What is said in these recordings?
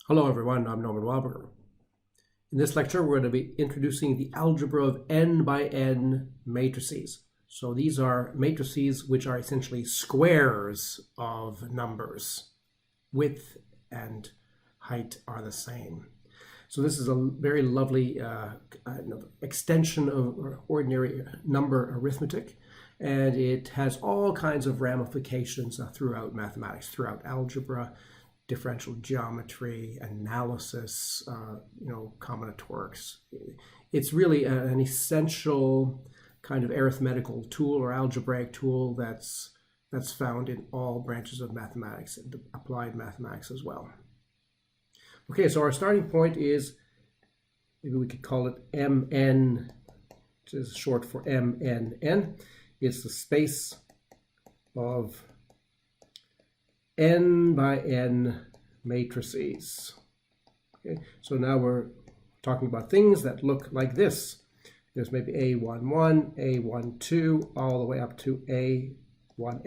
Hello everyone, I'm J Wildberger. In this lecture we're going to be introducing the algebra of n by n matrices. So these are matrices which are essentially squares of numbers. Width and height are the same. So this is a very lovely extension of ordinary number arithmetic, and it has all kinds of ramifications throughout mathematics, throughout algebra, differential geometry, analysis, combinatorics. It's really an essential kind of arithmetical tool or algebraic tool that's found in all branches of mathematics and applied mathematics as well. Okay, so our starting point is, maybe we could call it Mn, which is short for MNN. It's the space of n by n matrices. Okay, so now we're talking about things that look like this. There's maybe A11, A12, all the way up to A1n,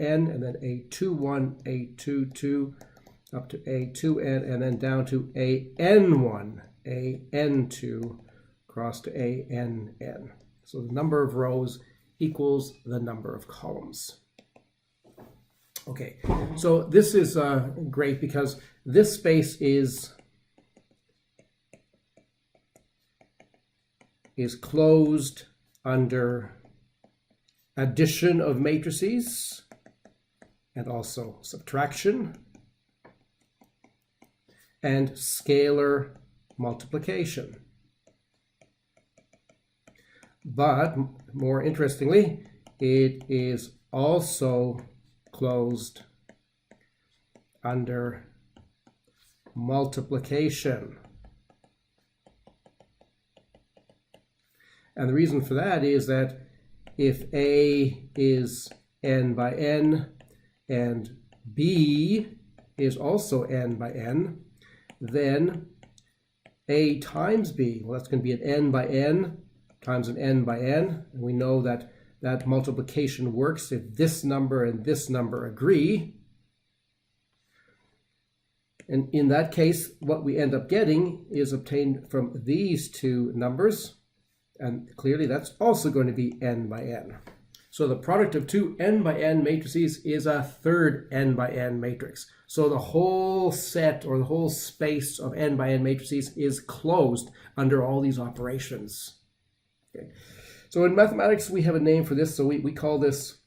and then A21, A22, up to A2n, and then down to AN1, AN2, across to ANN. So the number of rows equals the number of columns. Okay, so this is great because this space is closed under addition of matrices and also subtraction and scalar multiplication. But more interestingly, it is also closed under multiplication. And the reason for that is that if A is n by n and B is also n by n, then A times B, well, that's going to be an n by n times an n by n. And we know that that multiplication works if this number and this number agree. And in that case, what we end up getting is obtained from these two numbers. And clearly that's also going to be n by n. So the product of two n by n matrices is a third n by n matrix. So the whole set or the whole space of n by n matrices is closed under all these operations. Okay. So in mathematics, we have a name for this. So we call this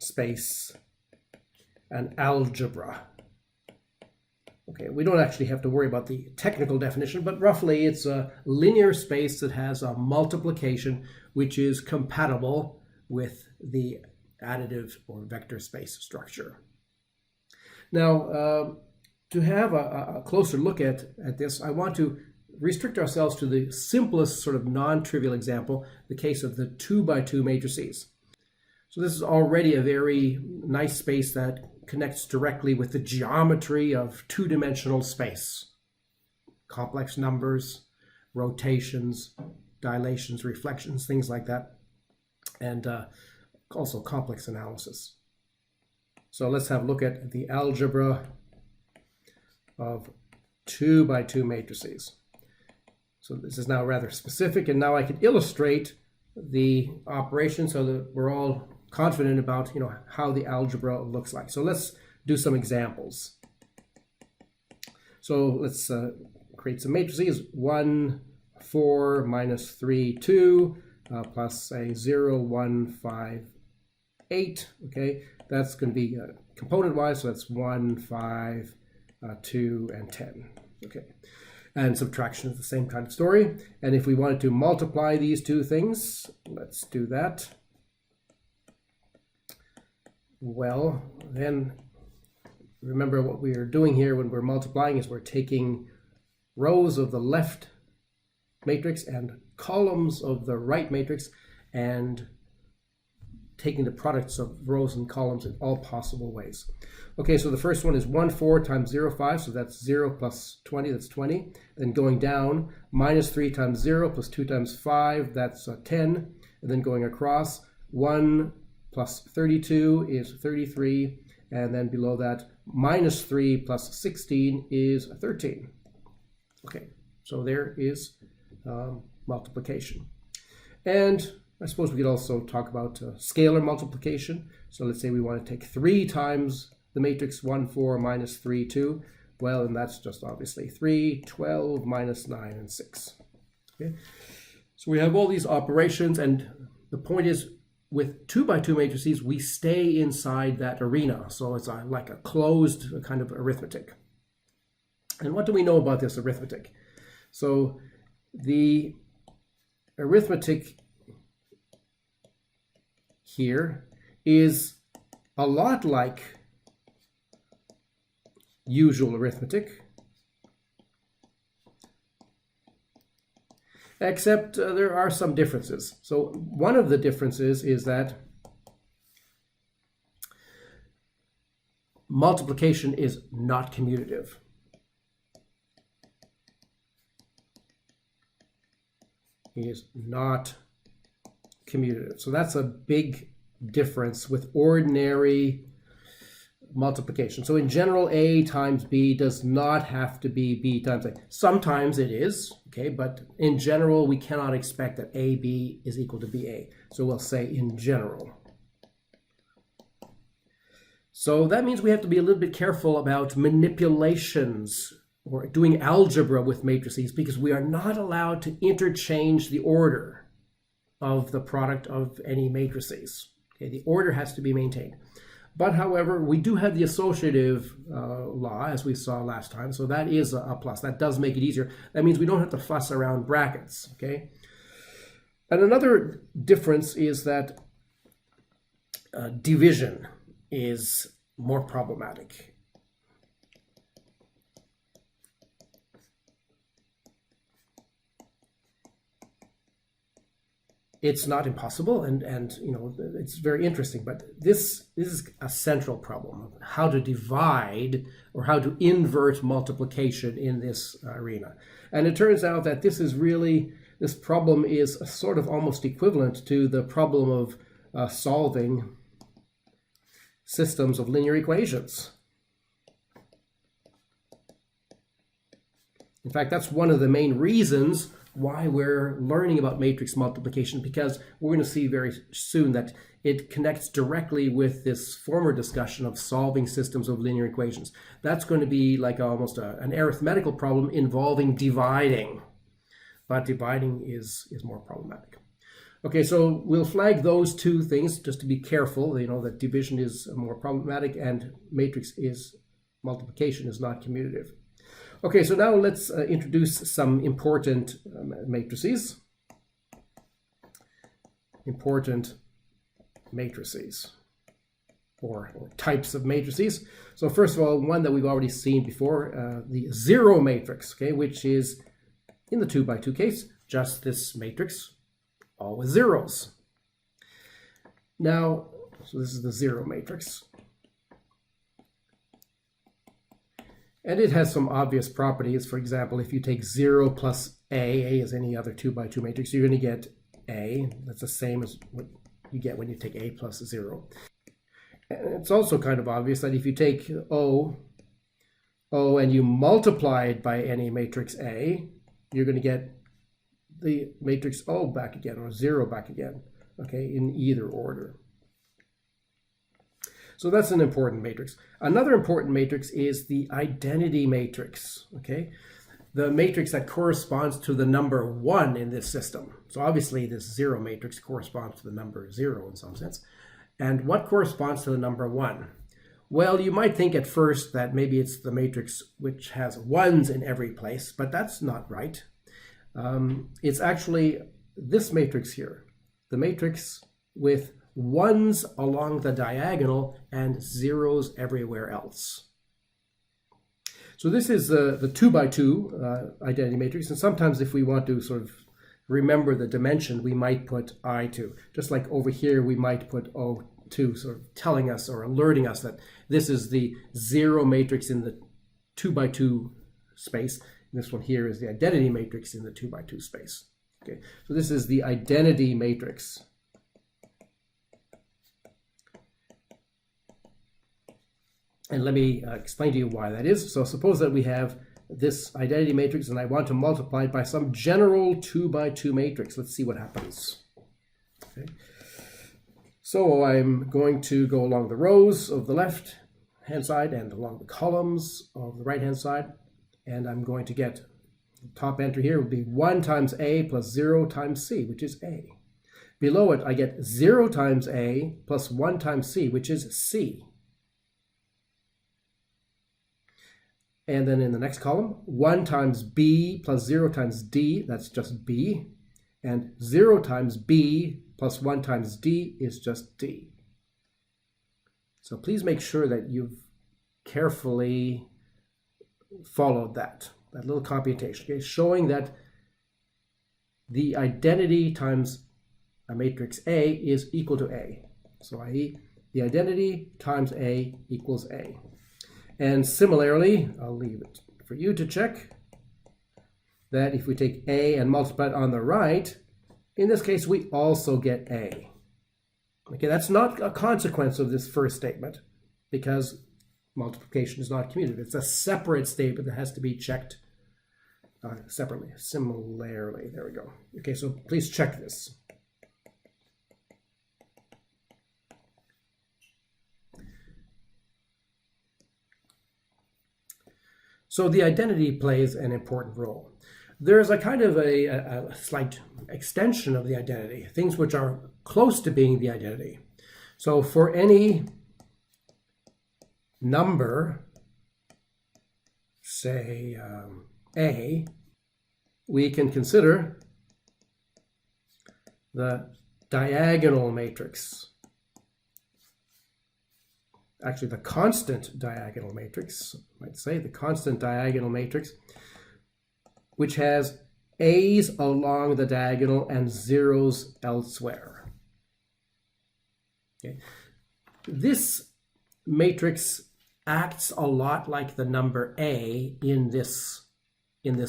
space an algebra. Okay, we don't actually have to worry about the technical definition, but roughly it's a linear space that has a multiplication which is compatible with the additive or vector space structure. Now, to have a closer look at this, I want to restrict ourselves to the simplest sort of non-trivial example, the case of the 2 by 2 matrices. So this is already a very nice space that connects directly with the geometry of two-dimensional space. Complex numbers, rotations, dilations, reflections, things like that, and also complex analysis. So let's have a look at the algebra of 2 by 2 matrices. So this is now rather specific, and now I can illustrate the operation so that we're all confident about how the algebra looks like. So let's do some examples. So let's create some matrices. 1, 4, minus 3, 2, plus a 0, 1, 5, 8. Okay, that's going to be component-wise, so that's 1, 5, 2, and 10. Okay. And subtraction is the same kind of story. And if we wanted to multiply these two things, let's do that. Well, then remember what we are doing here when we're multiplying is we're taking rows of the left matrix and columns of the right matrix and taking the products of rows and columns in all possible ways. Okay, so the first one is 1, 4 times 0, 5, so that's 0 plus 20, that's 20. Then going down, minus 3 times 0 plus 2 times 5, that's 10. And then going across, 1 plus 32 is 33. And then below that, minus 3 plus 16 is 13. Okay, so there is multiplication. And I suppose we could also talk about scalar multiplication. So let's say we want to take 3 times the matrix 1, 4 minus 3, 2. Well, and that's just obviously 3, 12 minus 9 and 6. Okay, so we have all these operations, and the point is, with 2 by 2 matrices, we stay inside that arena. So it's like a closed kind of arithmetic. And what do we know about this arithmetic? So the arithmetic here is a lot like usual arithmetic, except there are some differences. So one of the differences is that multiplication is not commutative. It is not commutative. So that's a big difference with ordinary multiplication. So in general, A times B does not have to be B times A. Sometimes it is, okay, but in general, we cannot expect that AB is equal to BA. So we'll say in general. So that means we have to be a little bit careful about manipulations or doing algebra with matrices, because we are not allowed to interchange the order of the product of any matrices. Okay, the order has to be maintained. But however, we do have the associative law, as we saw last time, so that is a plus. That does make it easier. That means we don't have to fuss around brackets, okay? And another difference is that division is more problematic. It's not impossible, and you know, it's very interesting, but this is a central problem, how to divide or how to invert multiplication in this arena. And it turns out that this problem is sort of almost equivalent to the problem of solving systems of linear equations. In fact, that's one of the main reasons why we're learning about matrix multiplication, because we're going to see very soon that it connects directly with this former discussion of solving systems of linear equations. That's going to be like almost an arithmetical problem involving dividing, but dividing is more problematic. Okay, so we'll flag those two things just to be careful, you know, that division is more problematic and multiplication is not commutative. Okay, so now let's introduce some important matrices. Important matrices, or types of matrices. So first of all, one that we've already seen before, the zero matrix, okay, which is, in the 2 by 2 case, just this matrix, all with zeros. Now, so this is the zero matrix. And it has some obvious properties. For example, if you take 0 plus A is any other 2 by 2 matrix, you're going to get A. That's the same as what you get when you take A plus 0. And it's also kind of obvious that if you take O, and you multiply it by any matrix A, you're going to get the matrix O back again, or 0 back again, okay, in either order. So that's an important matrix. Another important matrix is the identity matrix, okay? The matrix that corresponds to the number 1 in this system. So obviously this 0 matrix corresponds to the number 0 in some sense. And what corresponds to the number 1? Well, you might think at first that maybe it's the matrix which has 1s in every place, but that's not right. It's actually this matrix here, the matrix with 1s along the diagonal and 0s everywhere else. So this is the 2 by 2 identity matrix, and sometimes if we want to sort of remember the dimension, we might put I2. Just like over here, we might put O2, sort of telling us or alerting us that this is the 0 matrix in the 2 by 2 space. And this one here is the identity matrix in the 2 by 2 space. Okay, so this is the identity matrix. And let me explain to you why that is. So suppose that we have this identity matrix and I want to multiply it by some general 2 by 2 matrix. Let's see what happens. Okay. So I'm going to go along the rows of the left hand side and along the columns of the right hand side, and I'm going to get the top entry here would be 1 times A plus 0 times C, which is A. Below it I get 0 times A plus 1 times C, which is C. And then in the next column, 1 times B plus 0 times D, that's just B. And 0 times B plus 1 times D is just D. So please make sure that you've carefully followed that little computation, okay? Showing that the identity times a matrix A is equal to A. So i.e. the identity times A equals A. And similarly, I'll leave it for you to check that if we take A and multiply it on the right, in this case we also get A. Okay, that's not a consequence of this first statement because multiplication is not commutative. It's a separate statement that has to be checked separately. Similarly, there we go. Okay, so please check this. So the identity plays an important role. There's a kind of a slight extension of the identity, things which are close to being the identity. So for any number, say A, we can consider the diagonal matrix. Actually, the constant diagonal matrix, I might say, the constant diagonal matrix, which has A's along the diagonal and zeros elsewhere. Okay. This matrix acts a lot like the number A in this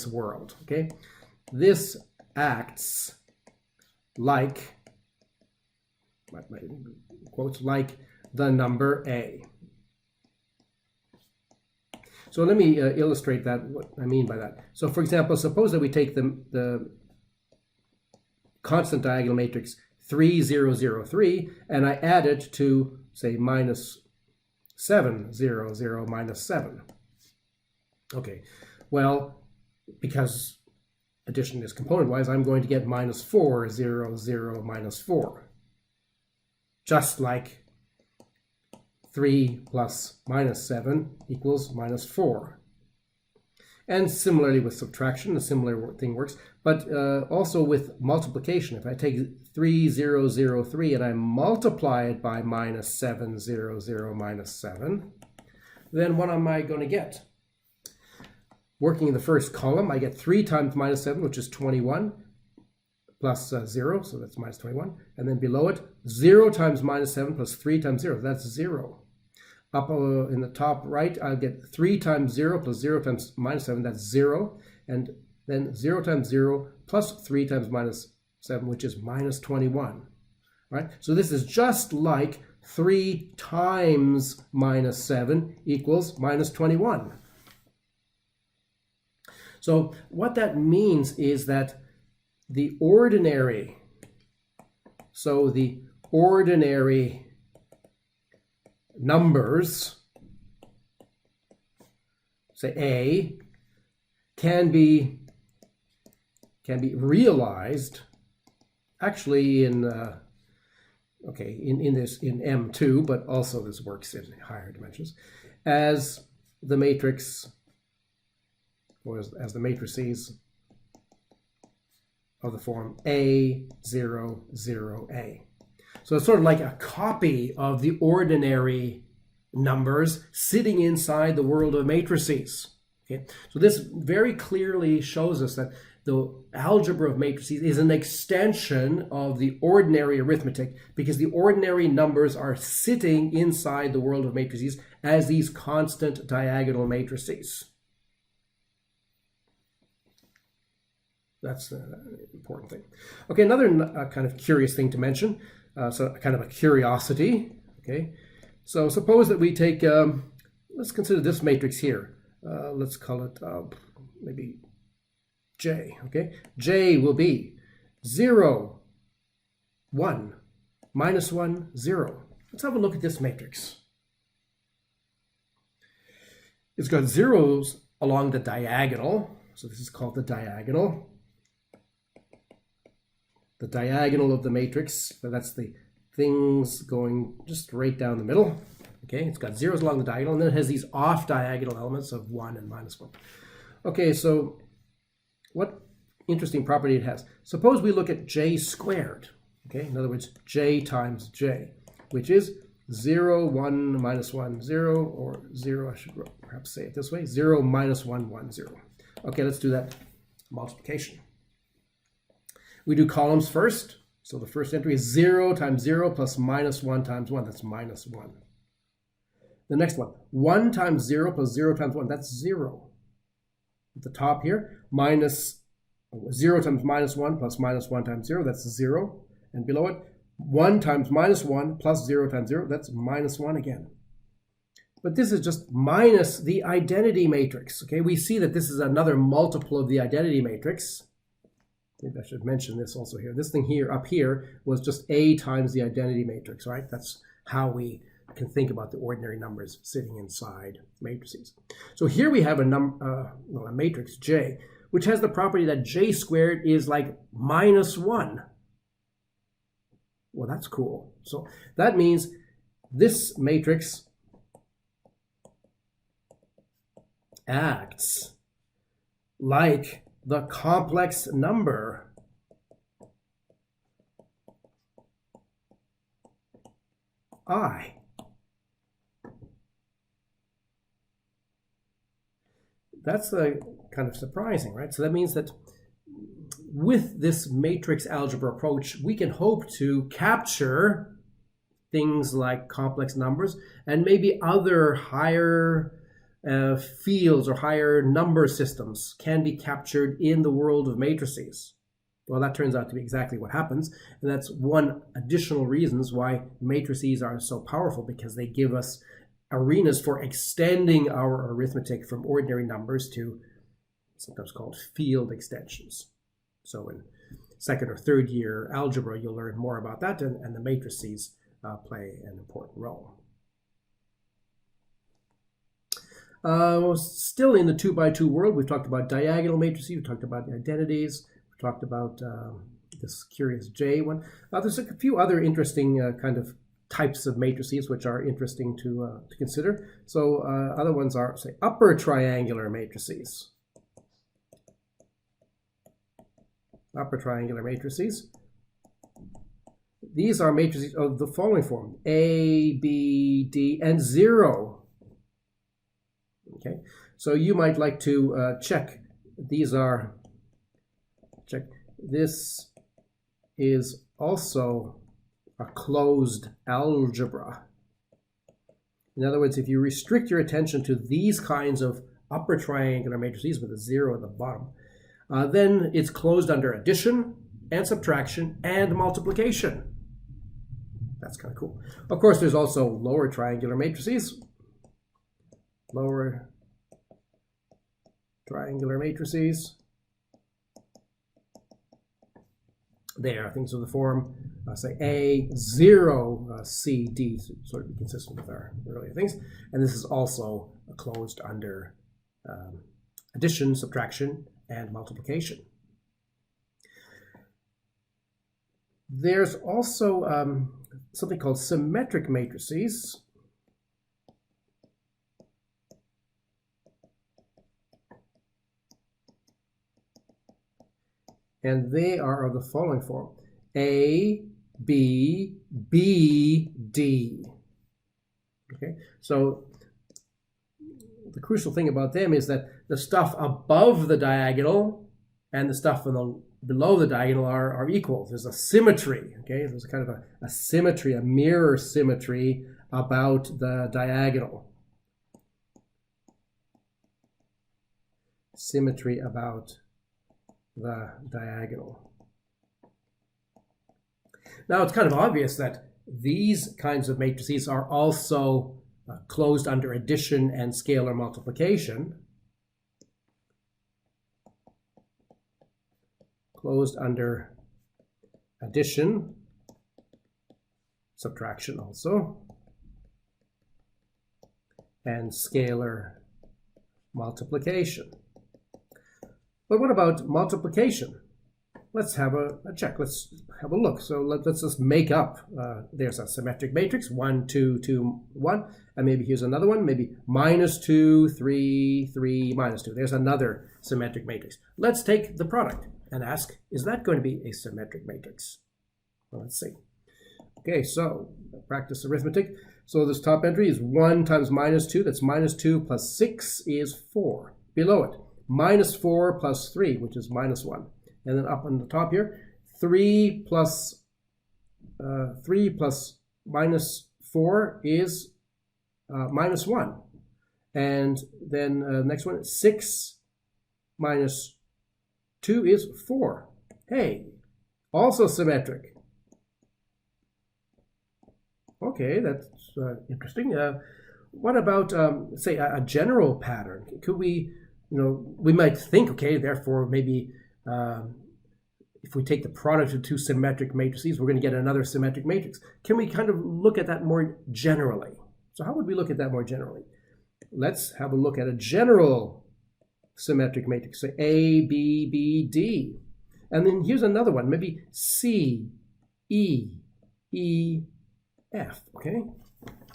world. Okay, this acts like, quotes, like the number A. So let me illustrate that, what I mean by that. So for example, suppose that we take the constant diagonal matrix 3, 0, 0, 3, and I add it to, say, minus 7, 0, 0, minus 7. Okay, well, because addition is component-wise, I'm going to get minus 4, 0, 0, minus 4. Just like 3 plus minus 7 equals minus 4. And similarly with subtraction, a similar thing works, but also with multiplication. If I take 3, 0, 0, 3 and I multiply it by minus 7, 0, 0, minus 7, then what am I going to get? Working in the first column, I get 3 times minus 7, which is 21, plus 0, so that's minus 21. And then below it, 0 times minus 7 plus 3 times 0, that's 0. Up in the top right, I'll get 3 times 0 plus 0 times minus 7, that's 0. And then 0 times 0 plus 3 times minus 7, which is minus 21. Right? So this is just like 3 times minus 7 equals minus 21. So what that means is that the ordinary numbers, say A, can be realized actually in M2, but also this works in higher dimensions, as the matrix, or as the matrices of the form A, 0, 0, A. So it's sort of like a copy of the ordinary numbers sitting inside the world of matrices. Okay? So this very clearly shows us that the algebra of matrices is an extension of the ordinary arithmetic, because the ordinary numbers are sitting inside the world of matrices as these constant diagonal matrices. That's an important thing. Okay, another kind of curious thing to mention, so kind of a curiosity. Okay, so suppose that we take let's consider this matrix here. Let's call it maybe J, okay? J will be 0, 1, -1, 0. Let's have a look at this matrix. It's got zeros along the diagonal, so this is called the diagonal. The diagonal of the matrix, so that's the things going just right down the middle. Okay, it's got zeros along the diagonal, and then it has these off-diagonal elements of 1 and -1. Okay, so what interesting property it has. Suppose we look at j squared. Okay, in other words, j times j, which is 0, 1, -1, 0, or 0, I should perhaps say it this way, 0, -1, 1, 0. Okay, let's do that multiplication. We do columns first. So the first entry is 0 times 0 plus -1 times 1. That's -1. The next one, 1 times 0 plus 0 times 1. That's 0. At the top here, minus 0 times -1 plus -1 times 0. That's 0. And below it, 1 times -1 plus 0 times 0. That's -1 again. But this is just minus the identity matrix. Okay, we see that this is another multiple of the identity matrix. Maybe I should mention this also here. This thing here, up here, was just A times the identity matrix, right? That's how we can think about the ordinary numbers sitting inside matrices. So here we have a matrix J, which has the property that J squared is like -1. Well, that's cool. So that means this matrix acts like the complex number I. That's kind of surprising, right? So that means that with this matrix algebra approach, we can hope to capture things like complex numbers and maybe other higher fields or higher number systems can be captured in the world of matrices. Well, that turns out to be exactly what happens, and that's one additional reasons why matrices are so powerful, because they give us arenas for extending our arithmetic from ordinary numbers to sometimes called field extensions. So in second or third year algebra, you'll learn more about that, and the matrices play an important role. Still in the 2x2 world, we've talked about diagonal matrices, we've talked about identities, we've talked about this curious J one. There's a few other interesting kind of types of matrices which are interesting to consider. So other ones are, say, upper triangular matrices. Upper triangular matrices. These are matrices of the following form: A, B, D, and 0. Okay, so you might like to check. This is also a closed algebra. In other words, if you restrict your attention to these kinds of upper triangular matrices with a 0 at the bottom, then it's closed under addition and subtraction and multiplication. That's kind of cool. Of course, there's also lower triangular matrices. Lower triangular matrices. They are things of the form, say, A, 0, C, D, sort of consistent with our earlier things. And this is also closed under addition, subtraction, and multiplication. There's also something called symmetric matrices. And they are of the following form: A, B, B, D. Okay, so the crucial thing about them is that the stuff above the diagonal and the stuff below the diagonal are equal. There's a symmetry. Okay, there's a kind of a symmetry, a mirror symmetry about the diagonal. Symmetry about the diagonal. Now, it's kind of obvious that these kinds of matrices are also closed under addition and scalar multiplication. Closed under addition, subtraction also, and scalar multiplication. But what about multiplication? Let's have a check. Let's have a look. So let's just make up. There's a symmetric matrix, 1, 2, 2, 1. And maybe here's another one, maybe -2, 3, 3, -2. There's another symmetric matrix. Let's take the product and ask, is that going to be a symmetric matrix? Well, let's see. Okay, so practice arithmetic. So this top entry is 1 times -2. That's -2 plus 6 is 4. Below it, -4 plus 3, which is -1. And then up on the top here, 3 plus -4 is -1. And then next one, 6 minus 2 is 4. Hey, also symmetric. Okay, that's interesting. What about, say, a general pattern? Could we, we might think, okay, therefore maybe if we take the product of two symmetric matrices, we're going to get another symmetric matrix. Can we kind of look at that more generally? So how would we look at that more generally? Let's have a look at a general symmetric matrix, say A, B, B, D. And then here's another one, maybe C, E, E, F, okay?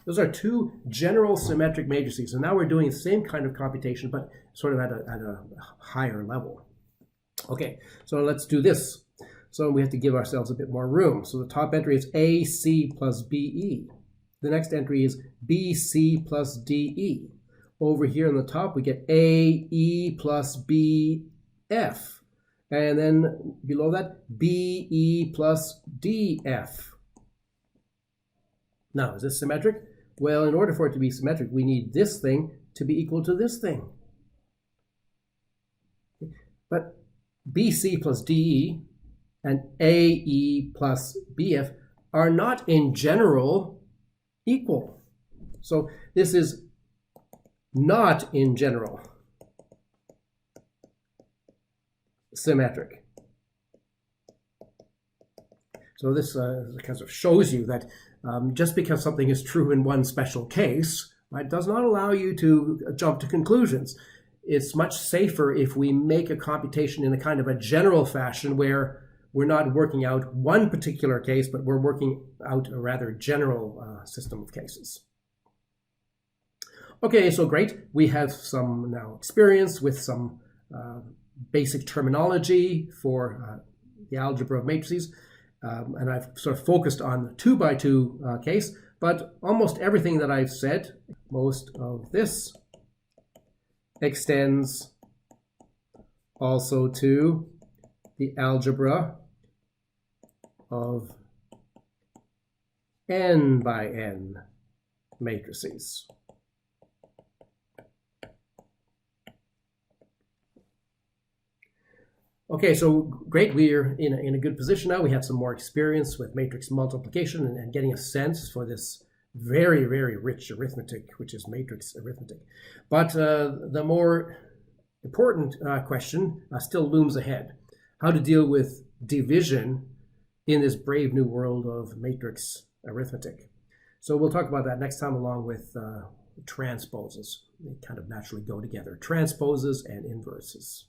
Those are two general symmetric matrices. And now we're doing the same kind of computation, but sort of at a higher level. Okay, so let's do this. So we have to give ourselves a bit more room. So the top entry is AC plus BE. The next entry is BC plus DE. Over here on the top, we get AE plus BF. And then below that, BE plus DF. Now, is this symmetric? Well, in order for it to be symmetric, we need this thing to be equal to this thing. But BC plus DE and AE plus BF are not in general equal. So this is not in general symmetric. So this kind of shows you that just because something is true in one special case, it does not allow you to jump to conclusions. It's much safer if we make a computation in a kind of a general fashion where we're not working out one particular case, but we're working out a rather general system of cases. Okay, so great. We have some now experience with some basic terminology for the algebra of matrices. And I've sort of focused on the 2x2 case, but almost everything that I've said, most of this extends also to the algebra of n by n matrices. Okay, so great, we're in a good position now. We have some more experience with matrix multiplication and getting a sense for this very, very rich arithmetic, which is matrix arithmetic. But the more important question still looms ahead. How to deal with division in this brave new world of matrix arithmetic. So we'll talk about that next time along with transposes. They kind of naturally go together. Transposes and inverses.